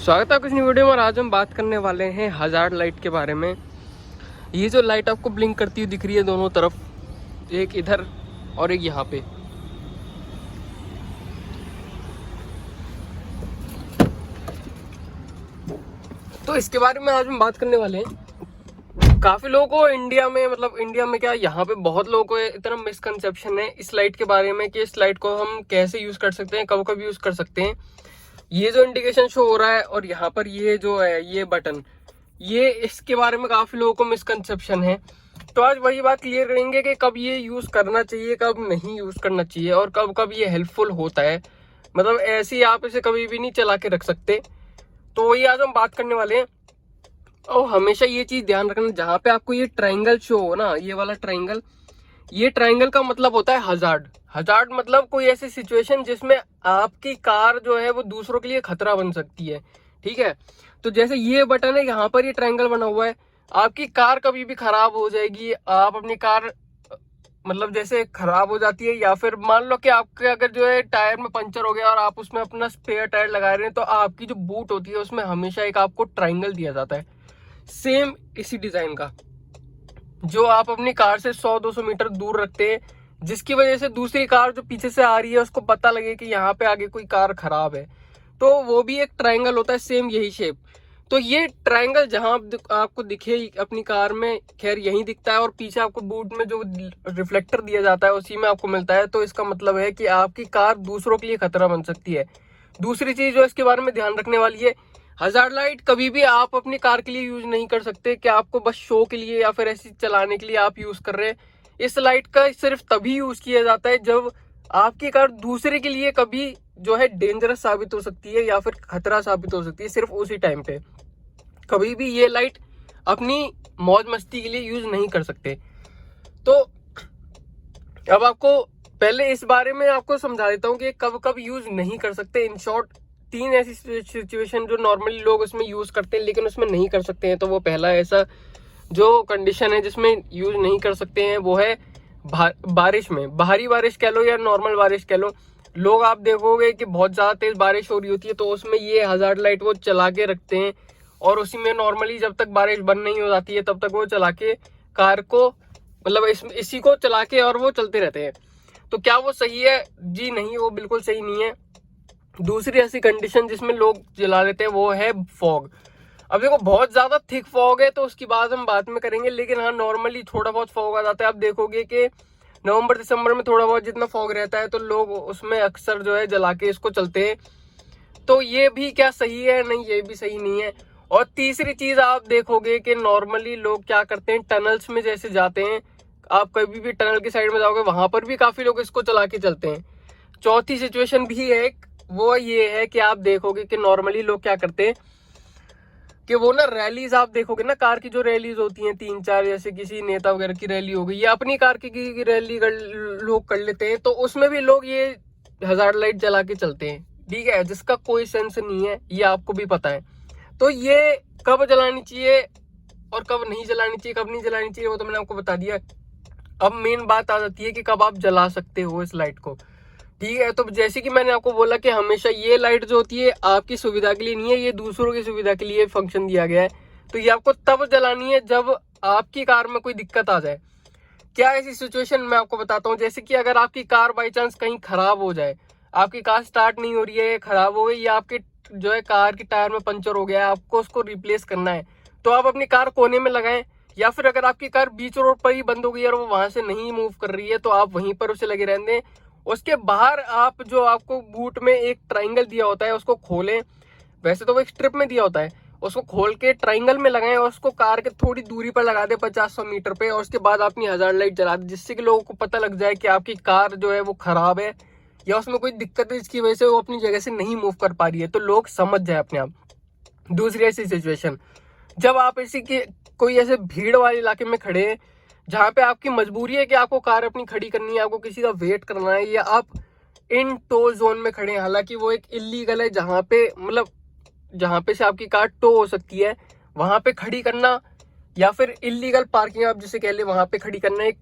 स्वागत है आपकी नई वीडियो में। और आज हम बात करने वाले हैं हजार्ड लाइट के बारे में। ये जो लाइट आपको ब्लिंक करती हुई दिख रही है दोनों तरफ, एक इधर और एक यहाँ पे, तो इसके बारे में आज हम बात करने वाले हैं। काफी लोगों को इंडिया में क्या, यहाँ पे बहुत लोगों को इतना मिसकंसेप्शन है इस लाइट के बारे में कि इस लाइट को हम कैसे यूज कर सकते हैं, कब कब यूज कर सकते हैं। ये जो इंडिकेशन शो हो रहा है और यहाँ पर ये जो है ये बटन, ये इसके बारे में काफी लोगों को मिसकंसेप्शन है। तो आज वही बात क्लियर करेंगे कि कब ये यूज करना चाहिए, कब नहीं यूज करना चाहिए और कब कब ये हेल्पफुल होता है। मतलब ऐसे ही आप इसे कभी भी नहीं चला के रख सकते। तो वही आज हम बात करने वाले हैं। और हमेशा ये चीज ध्यान रखना, जहाँ पे आपको ये ट्रायंगल शो हो ना, ये वाला ट्रायंगल, ये ट्रायंगल का मतलब होता है हजार्ड। हजार्ड मतलब कोई ऐसी सिचुएशन जिसमें आपकी कार जो है वो दूसरों के लिए खतरा बन सकती है। ठीक है, तो जैसे ये बटन है, यहाँ पर ये ट्रायंगल बना हुआ है, आपकी कार कभी भी खराब हो जाएगी। आप अपनी कार जैसे खराब हो जाती है, या फिर मान लो कि आपके अगर जो है टायर में पंचर हो गया और आप उसमें अपना स्पेयर टायर लगा रहे हैं, तो आपकी जो बूट होती है उसमें हमेशा एक आपको ट्रायंगल दिया जाता है सेम इसी डिजाइन का, जो आप अपनी कार से 100-200 मीटर दूर रखते हैं, जिसकी वजह से दूसरी कार जो पीछे से आ रही है उसको पता लगे कि यहाँ पे आगे कोई कार खराब है। तो वो भी एक ट्रायंगल होता है, सेम यही शेप। तो ये ट्रायंगल जहां आपको दिखे अपनी कार में, खैर यही दिखता है, और पीछे आपको बूट में जो रिफ्लेक्टर दिया जाता है उसी में आपको मिलता है। तो इसका मतलब है कि आपकी कार दूसरों के लिए खतरा बन सकती है। दूसरी चीज जो इसके बारे में ध्यान रखने वाली है, हजार्ड लाइट कभी भी आप अपनी कार के लिए यूज नहीं कर सकते कि आपको बस शो के लिए या फिर ऐसे चलाने के लिए आप यूज कर रहे हैं। इस लाइट का सिर्फ तभी यूज किया जाता है जब आपकी कार दूसरे के लिए कभी जो है डेंजरस साबित हो सकती है या फिर खतरा साबित हो सकती है, सिर्फ उसी टाइम पे। कभी भी ये लाइट अपनी मौज मस्ती के लिए यूज नहीं कर सकते। तो अब आपको पहले इस बारे में आपको समझा देता हूँ कि कब कब यूज नहीं कर सकते। इन शॉर्ट 3 ऐसी सिचुएशन जो नॉर्मली लोग उसमें यूज करते हैं लेकिन उसमें नहीं कर सकते हैं। तो वो पहला ऐसा जो कंडीशन है जिसमें यूज नहीं कर सकते हैं वो है बारिश में। भारी बारिश कह लो या नॉर्मल बारिश कह लो, लोग आप देखोगे कि बहुत ज्यादा तेज बारिश हो रही होती है तो उसमें ये हजार्ड लाइट वो चला के रखते हैं, और उसी में नॉर्मली जब तक बारिश बंद नहीं हो जाती है तब तक वो चला के कार को इसी को चला के और वो चलते रहते हैं। तो क्या वो सही है? जी नहीं, वो बिल्कुल सही नहीं है। दूसरी ऐसी कंडीशन जिसमें लोग जला लेते हैं वो है फॉग। अब देखो, बहुत ज्यादा थिक फॉग है तो उसकी बात हम बाद में करेंगे, लेकिन हाँ नॉर्मली थोड़ा बहुत फॉग आ जाता है। आप देखोगे कि नवंबर दिसंबर में थोड़ा बहुत जितना फॉग रहता है तो लोग उसमें अक्सर जो है जला के इसको चलते हैं। तो ये भी क्या सही है? नहीं, ये भी सही नहीं है। और तीसरी चीज आप देखोगे कि नॉर्मली लोग क्या करते हैं, टनल्स में जैसे जाते हैं, आप कभी भी टनल की साइड में जाओगे वहां पर भी काफी लोग इसको चला के चलते हैं। चौथी सिचुएशन भी है, वो ये है कि आप देखोगे कि नॉर्मली लोग क्या करते हैं कि वो ना रैलीज आप देखोगे ना, कार की जो रैलीज होती हैं 3-4, जैसे किसी नेता वगैरह की रैली हो गई या अपनी कार की रैली लोग कर लेते हैं, तो उसमें भी लोग ये हजार्ड लाइट जला के चलते हैं। ठीक है, जिसका कोई सेंस नहीं है, ये आपको भी पता है। तो ये कब जलानी चाहिए और कब नहीं जलानी चाहिए, कब नहीं जलानी चाहिए, वो तो मैंने आपको बता दिया। अब मेन बात आ जाती है कि कब आप जला सकते हो इस लाइट को। ठीक है, तो जैसे कि मैंने आपको बोला कि हमेशा ये लाइट जो होती है आपकी सुविधा के लिए नहीं है, ये दूसरों की सुविधा के लिए फंक्शन दिया गया है। तो ये आपको तब जलानी है जब आपकी कार में कोई दिक्कत आ जाए। क्या ऐसी सिचुएशन मैं आपको बताता हूँ, जैसे कि अगर आपकी कार बाई चांस कहीं खराब हो जाए, आपकी कार स्टार्ट नहीं हो रही है, खराब हो गई, या आपके जो है कार की टायर में पंचर हो गया है, आपको उसको रिप्लेस करना है, तो आप अपनी कार कोने में लगाएं। या फिर अगर आपकी कार बीच रोड पर ही बंद हो गई और वो वहां से नहीं मूव कर रही है तो आप वहीं पर उसे लगे रहने दें। उसके बाहर आप जो आपको बूट में एक ट्रायंगल दिया होता है उसको खोलें। वैसे तो वो एक स्ट्रिप में दिया होता है, उसको खोल के ट्रायंगल में लगाएं और उसको कार के थोड़ी दूरी पर लगा दे, 50-100 मीटर पे, और उसके बाद अपनी हजार्ड लाइट जला दे, जिससे कि लोगों को पता लग जाए कि आपकी कार जो है वो खराब है या उसमें कोई दिक्कत है जिसकी वजह से वो अपनी जगह से नहीं मूव कर पा रही है, तो लोग समझ जाए अपने आप। दूसरी ऐसी सिचुएशन, जब आप ऐसी की कोई ऐसे भीड़ वाले इलाके में खड़े हैं जहां पे आपकी मजबूरी है कि आपको कार अपनी खड़ी करनी है, आपको किसी का वेट करना है, या आप इन टो जोन में खड़े हैं, हालांकि वो एक इलीगल है, जहां पे से आपकी कार टो हो सकती है, वहां पे खड़ी करना, या फिर इलीगल पार्किंग आप जिसे कह ले वहां पे खड़ी करना एक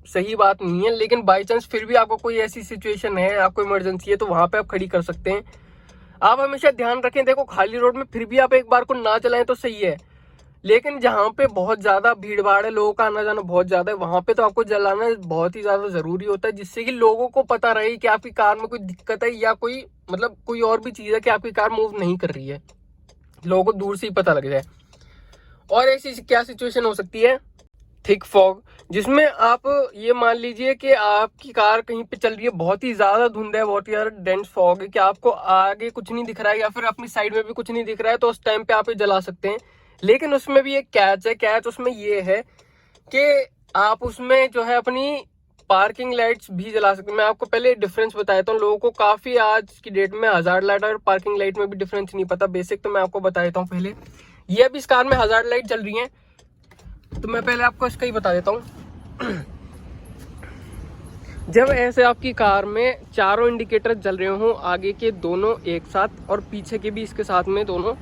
सही बात नहीं है। लेकिन बाई चांस फिर भी आपको कोई ऐसी सिचुएशन है, आपको इमरजेंसी है, तो वहां पे आप खड़ी कर सकते हैं। आप हमेशा ध्यान रखें, देखो खाली रोड में फिर भी आप एक बार को ना चलाएं तो सही है, लेकिन जहाँ पे बहुत ज्यादा भीड़ भाड़ है, लोगों का आना जाना बहुत ज्यादा है, वहां पे तो आपको जलाना बहुत ही ज्यादा जरूरी होता है, जिससे कि लोगों को पता रहे कि आपकी कार में कोई दिक्कत है या कोई मतलब कोई और भी चीज है कि आपकी कार मूव नहीं कर रही है, लोगों को दूर से ही पता लग जाए। और ऐसी क्या सिचुएशन हो सकती है, थिक फॉग, जिसमें आप ये मान लीजिए कि आपकी कार कहीं पे चल रही है, बहुत ही ज्यादा धुंध है, बहुत ही ज्यादा डेंस फॉग है कि आपको आगे कुछ नहीं दिख रहा है या फिर अपनी साइड में भी कुछ नहीं दिख रहा है, तो उस टाइम पे आप ये जला सकते हैं। लेकिन उसमें भी एक कैच है, कैच उसमें ये है कि आप उसमें जो है अपनी पार्किंग लाइट्स भी जला सकते हैं। मैं आपको पहले डिफरेंस बताया था, लोगों को काफी आज की डेट में हजार्ड लाइट और पार्किंग लाइट में भी डिफरेंस नहीं पता। बेसिक तो मैं आपको बता देता हूँ पहले। ये अभी इस कार में हजार्ड लाइट चल रही है, तो मैं पहले आपको इसका ही बता देता हूँ। जब ऐसे आपकी कार में चारों इंडिकेटर जल रहे हों, आगे के दोनों एक साथ और पीछे के भी इसके साथ में दोनों,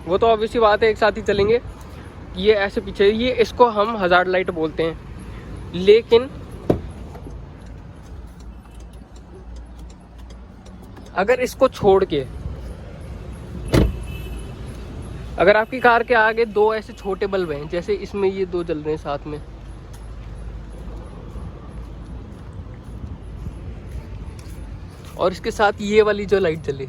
वो तो ऑब्वियसली बात है एक साथ ही चलेंगे, ये ऐसे पीछे, ये इसको हम हजार्ड लाइट बोलते हैं। लेकिन अगर इसको छोड़ के, अगर आपकी कार के आगे दो ऐसे छोटे बल्ब हैं, जैसे इसमें ये दो जल रहे हैं साथ में, और इसके साथ ये वाली जो लाइट जले,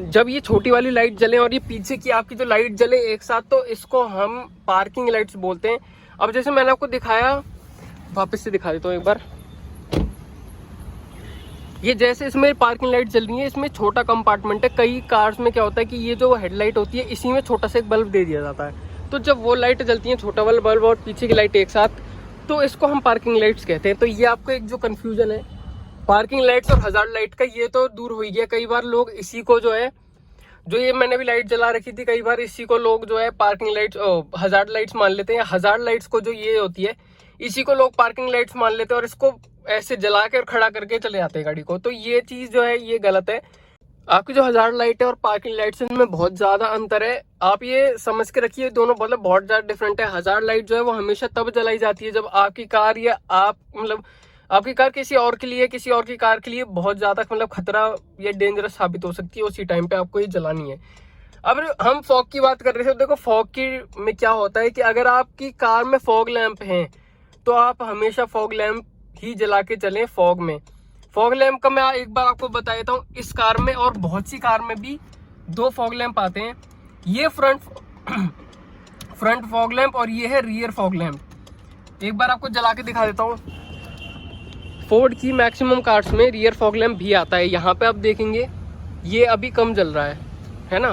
जब ये छोटी वाली लाइट जले और ये पीछे की आपकी जो लाइट जले एक साथ, तो इसको हम पार्किंग लाइट्स बोलते हैं। अब जैसे मैंने आपको दिखाया, वापस से दिखा देता हूँ एक बार, ये जैसे इसमें पार्किंग लाइट जल रही है, इसमें छोटा कंपार्टमेंट है। कई कार्स में क्या होता है कि ये जो हेडलाइट होती है, इसी में छोटा सा एक बल्ब दे दिया जाता है, तो जब वो लाइट जलती है, छोटा वाला बल्ब और पीछे की लाइट एक साथ, तो इसको हम पार्किंग लाइट्स कहते हैं। तो ये आपको एक जो कंफ्यूजन है पार्किंग लाइट्स और हजार्ड लाइट का, ये तो दूर हो गया। कई बार लोग इसी को जो है, जो ये मैंने भी लाइट जला रखी थी, कई बार इसी को लोग जो है पार्किंग लाइट्स हजार्ड लाइट्स मान लेते हैं। हजार्ड लाइट्स को जो ये होती है, इसी को लोग पार्किंग लाइट्स मान लेते हैं और इसको ऐसे जला के और खड़ा करके चले जाते हैं गाड़ी को। तो ये चीज जो है ये गलत है। आपकी जो हजार्ड लाइट है और पार्किंग लाइट्स है, इनमें बहुत ज्यादा अंतर है। आप ये समझ के रखिए, दोनों मतलब बहुत ज्यादा डिफरेंट है। हजार्ड लाइट जो है वो हमेशा तब जलाई जाती है जब आपकी कार या आप मतलब आपकी कार किसी और के लिए, किसी और की कार के लिए बहुत ज्यादा मतलब खतरा या डेंजरस साबित हो सकती है, उसी टाइम पे आपको ये जलानी है। अब हम फॉग की बात कर रहे थे, देखो फॉग की में क्या होता है कि अगर आपकी कार में फॉग लैंप हैं, तो आप हमेशा फॉग लैंप ही जला के चलें फॉग में। फॉग लैंप का मैं एक बार आपको बता देता हूँ, इस कार में और बहुत सी कार में भी दो फॉग लैंप आते हैं। ये फ्रंट फॉग लैंप और ये है रियर फॉग लैंप। एक बार आपको जला के दिखा देता हूँ। फोर्ड की मैक्सिमम कार्स में रियर फॉग लैंप भी आता है। यहाँ पे आप देखेंगे ये अभी कम जल रहा है ना।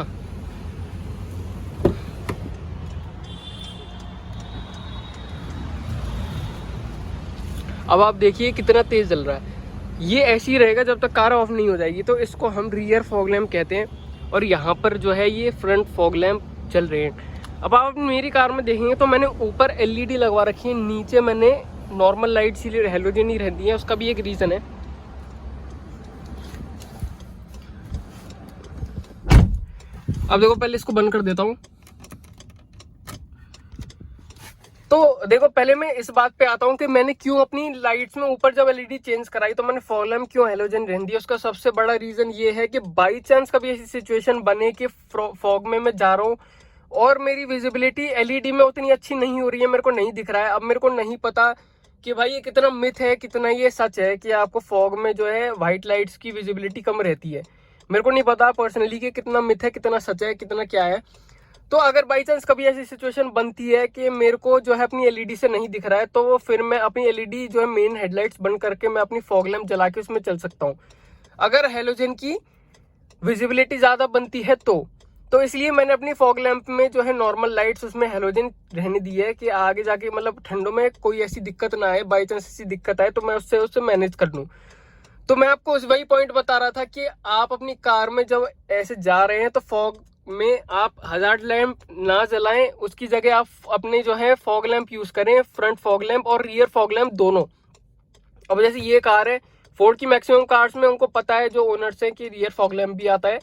अब आप देखिए कितना तेज जल रहा है। ये ऐसे ही रहेगा जब तक कार ऑफ नहीं हो जाएगी, तो इसको हम रियर फॉग लैंप कहते हैं। और यहाँ पर जो है ये फ्रंट फॉग लैंप चल रहे हैं। अब आप मेरी कार में देखेंगे तो मैंने ऊपर एलईडी लगवा रखी है, नीचे मैंने नॉर्मल लाइट सी हेलोजन ही रहती है। उसका भी एक रीजन है। अब देखो पहले इसको बंद कर देता हूँ। तो देखो पहले मैं इस बात पे आता हूँ कि मैंने क्यों अपनी लाइट्स में ऊपर जब एलईडी चेंज कराई तो मैंने फॉग लैंप क्यों हेलोजन रहने दी। उसका सबसे बड़ा रीजन ये है कि बाई चांस कभी ऐसी सिचुएशन बने कि फॉग में मैं जा रहा हूँ और मेरी विजिबिलिटी एलईडी में उतनी अच्छी नहीं हो रही है, मेरे को नहीं दिख रहा है। अब मेरे को नहीं पता कि भाई ये कितना मिथ है कितना ये सच है कि आपको फॉग में जो है व्हाइट लाइट्स की विजिबिलिटी कम रहती है। मेरे को नहीं पता पर्सनली कि कितना मिथ है, कितना सच है, कितना क्या है। तो अगर बाई चांस कभी ऐसी सिचुएशन बनती है कि मेरे को जो है अपनी एलईडी से नहीं दिख रहा है, तो फिर मैं अपनी एलईडी जो है मेन हेडलाइट्स बंद करके मैं अपनी फॉग लैंप जला के उसमें चल सकता हूँ, अगर हेलोजन की विजिबिलिटी ज्यादा बनती है तो इसलिए मैंने अपनी फॉग लैंप में जो है नॉर्मल लाइट्स उसमें हेलोजन रहने दी है कि आगे जाके मतलब ठंडों में कोई ऐसी दिक्कत ना आए। बाई चांस ऐसी दिक्कत आए तो मैं उससे मैनेज कर लूँ। तो मैं आपको वही पॉइंट बता रहा था कि आप अपनी कार में जब ऐसे जा रहे हैं तो फॉग में आप हजार्ड लैंप ना जलाएं, उसकी जगह आप अपने जो है फॉग लैंप यूज करें, फ्रंट फॉग लैंप और रियर फॉग लैंप दोनों। अब जैसे ये कार है, फोर्ड की मैक्सिमम कार्स में उनको पता है जो ओनर्स हैं कि रियर फॉग लैंप भी आता है।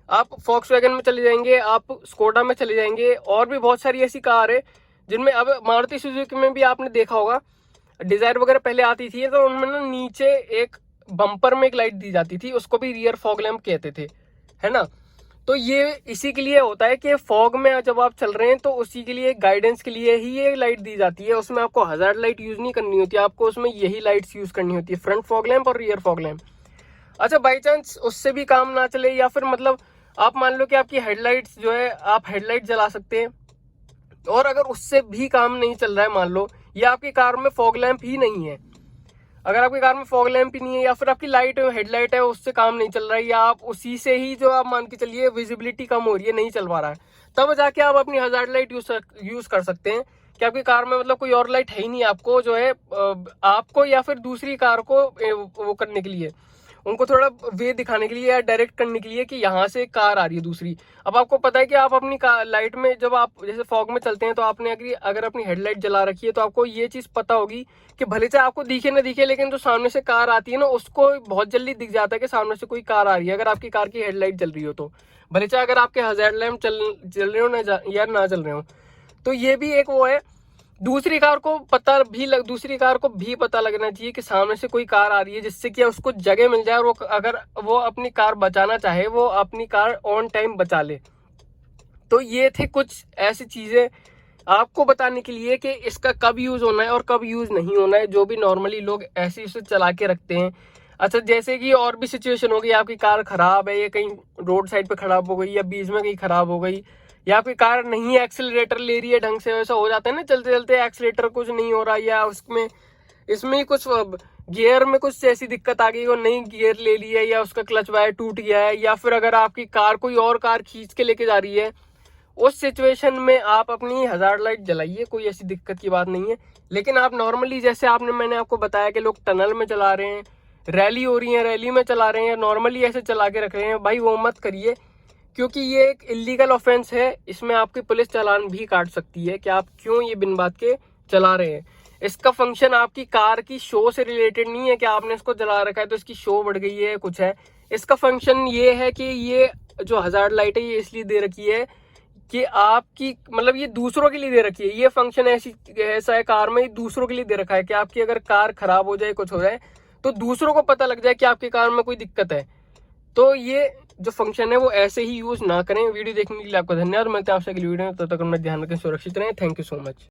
आप फॉक्सवैगन में चले जाएंगे, आप स्कोडा में चले जाएंगे, और भी बहुत सारी ऐसी कार है जिनमें अब मारुति सुजुकी में भी आपने देखा होगा, डिजायर वगैरह पहले आती थी तो उनमें ना नीचे एक बम्पर में एक लाइट दी जाती थी, उसको भी रियर फॉग लैंप कहते थे, है ना। तो ये इसी के लिए होता है कि फॉग में जब आप चल रहे हैं तो उसी के लिए गाइडेंस के लिए ही ये लाइट दी जाती है। उसमें आपको हजार्ड लाइट यूज नहीं करनी होती, आपको उसमें यही लाइट्स यूज करनी होती है, फ्रंट फॉग लैंप और रियर फॉग लैंप। अच्छा, बाई चांस उससे भी काम ना चले, या फिर मतलब आप मान लो कि आपकी हेडलाइट्स जो है, आप हेडलाइट जला सकते हैं, और अगर उससे भी काम नहीं चल रहा है, मान लो या आपकी कार में फॉग लैंप ही नहीं है, अगर आपकी कार में फॉग लैंप ही नहीं है, या फिर आपकी लाइट हेडलाइट है उससे काम नहीं चल रहा है, या आप उसी से ही जो आप मान के चलिए विजिबिलिटी कम हो रही है, नहीं चल पा रहा है, तब जाके आप अपनी हजार्ड लाइट यूज कर सकते हैं कि आपकी कार में मतलब कोई और लाइट है ही नहीं आपको जो है आपको या फिर दूसरी कार को वो करने के लिए, उनको थोड़ा वे दिखाने के लिए या डायरेक्ट करने के लिए कि यहाँ से कार आ रही है दूसरी। अब आपको पता है कि आप अपनी लाइट में जब आप जैसे फॉग में चलते हैं तो आपने अगर अपनी हेडलाइट जला रखी है तो आपको ये चीज पता होगी कि भले चाहे आपको दिखे ना दिखे, लेकिन जो सामने से कार आती है ना उसको बहुत जल्दी दिख जाता है कि सामने से कोई कार आ रही है, अगर आपकी कार की हेडलाइट जल रही हो तो, भले चाहे अगर आपके हजार्ड लैंप चल रहे हो ना चल रहे हो। तो ये भी एक वो है, दूसरी कार को भी पता लगना चाहिए कि सामने से कोई कार आ रही है, जिससे कि उसको जगह मिल जाए और वो अगर वो अपनी कार बचाना चाहे वो अपनी कार ऑन टाइम बचा ले। तो ये थे कुछ ऐसी चीजें आपको बताने के लिए कि इसका कब यूज होना है और कब यूज नहीं होना है, जो भी नॉर्मली लोग ऐसे इसे चला के रखते हैं। अच्छा, जैसे कि और भी सिचुएशन हो गई, आपकी कार खराब है, या कहीं रोड साइड पे खराब हो गई, या बीच में कहीं खराब हो गई, या आपकी कार नहीं एक्सीलरेटर ले रही है ढंग से, वैसा हो जाता है ना, चलते चलते एक्सीलरेटर कुछ नहीं हो रहा, या उसमें इसमें कुछ गियर में कुछ ऐसी दिक्कत आ गई, वो नई गियर ले ली है, या उसका क्लच वायर टूट गया है, या फिर अगर आपकी कार कोई और कार खींच के लेके जा रही है, उस सिचुएशन में आप अपनी हजार्ड लाइट जलाइए, कोई ऐसी दिक्कत की बात नहीं है। लेकिन आप नॉर्मली जैसे मैंने आपको बताया कि लोग टनल में चला रहे हैं, रैली हो रही है रैली में चला रहे हैं, नॉर्मली ऐसे चला के रख रहे हैं, भाई वो मत करिए, क्योंकि ये एक इलीगल ऑफेंस है। इसमें आपकी पुलिस चालान भी काट सकती है कि आप क्यों ये बिन बात के चला रहे हैं। इसका फंक्शन आपकी कार की शो से रिलेटेड नहीं है कि आपने इसको जला रखा है तो इसकी शो बढ़ गई है कुछ है। इसका फंक्शन ये है कि ये जो हजार्ड लाइट है ये इसलिए दे रखी है कि आपकी मतलब ये दूसरों के लिए दे रखी है, ये फंक्शन ऐसा है कार में, दूसरों के लिए दे रखा है कि आपकी अगर कार खराब हो जाए कुछ हो जाए तो दूसरों को पता लग जाए कि आपकी कार में कोई दिक्कत है। तो ये जो फंक्शन है वो ऐसे ही यूज ना करें। वीडियो देखने के लिए आपका धन्यवाद। मिलते हैं आपसे अगली वीडियो में, तब तक अपना ध्यान रखें, सुरक्षित रहें। Thank you so much.